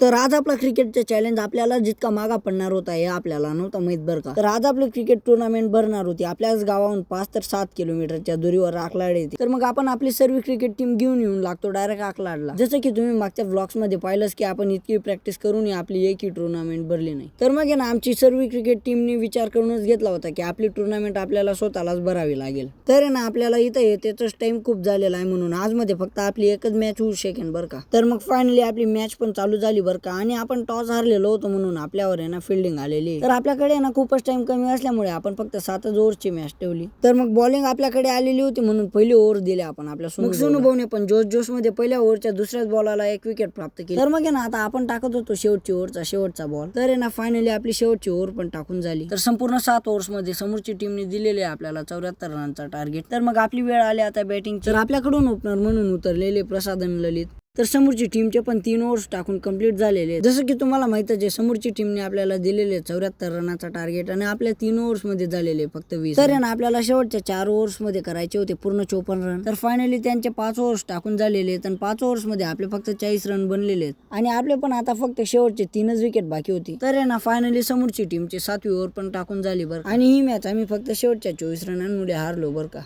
तर आज आपला क्रिकेटचा चॅलेंज आपल्याला जितका मागा पडणार होता हे आपल्याला नव्हतं माहित बरं का. तर आज आपलं क्रिकेट टुर्नामेंट भरणार होती आपल्याच गावाहून 5 ते 7 किलोमीटरच्या दुरीवर आकलाड येते. तर मग आपण आपली सर्व क्रिकेट टीम घेऊन येऊन लागतो डायरेक्ट आकलाडला. जसं की तुम्ही मागच्या व्लॉग्स मध्ये पाहिलंच की आपण इतकी प्रॅक्टिस करूनही आपली एकही टुर्नामेंट भरली नाही. तर मग ना आमची सर्व क्रिकेट टीमने विचार करूनच घेतला होता की आपली टुर्नामेंट आपल्याला स्वतःलाच भरावी लागेल. तर ना आपल्याला इथं येतेच टाइम खूप झालेला आहे म्हणून आज मध्ये फक्त आपली एकच मॅच होऊ शकेल बरं का. तर मग फायनली आपली मॅच पण चालू झाली बरं का. आणि आपण टॉस हारलेलो होतो म्हणून आपल्यावर आहे ना फिल्डिंग आलेली. तर आपल्याकडे ना खूपच टाइम कमी असल्यामुळे आपण फक्त 7च ओव्हरची मॅच ठेवली. तर मग बॉलिंग आपल्याकडे आलेली होती म्हणून पहिली ओव्हर दिली आपण आपल्या सोनू भाऊने पण जोश मध्ये पहिल्या ओव्हरच्या दुसऱ्याच बॉलाला एक विकेट प्राप्त केली. तर मग आहे ना आता आपण टाकत होतो शेवटचा बॉल. तर आहे ना फायनली आपली शेवटची ओव्हर पण टाकून झाली. तर संपूर्ण 7 ओव्हर्स मध्ये समोरची टीमने दिलेले आपल्याला 74 रनचा टार्गेट. तर मग आपली वेळ आली आता बॅटिंग. तर आपल्याकडून ओपनर म्हणून उतरलेले प्रसादन ललित. तर समोरची टीमचे पण 3 ओव्हर्स टाकून कंप्लीट झालेले. जसं की तुम्हाला माहितच आहे समोरची टीमने आपल्याला दिलेले 74 रनाचा टार्गेट आणि आपल्या 3 ओव्हर्स मध्ये झालेले फक्त 20. तर ना आपल्याला शेवटच्या 4 ओव्हर्स मध्ये करायचे होते पूर्ण 54 रन. तर फायनली त्यांचे 5 ओव्हर्स टाकून झालेले आहेत आणि 5 ओव्हर्स मध्ये आपले फक्त 40 रन बनलेले आहेत आणि आपले पण आता फक्त शेवटचे 3च विकेट बाकी होती. तर ना फायनली समोरची टीमची 7वी ओव्हर पण टाकून झाली बरं आणि ही मॅच आम्ही फक्त शेवटच्या 24 रनांमुळे हारलो बरं का.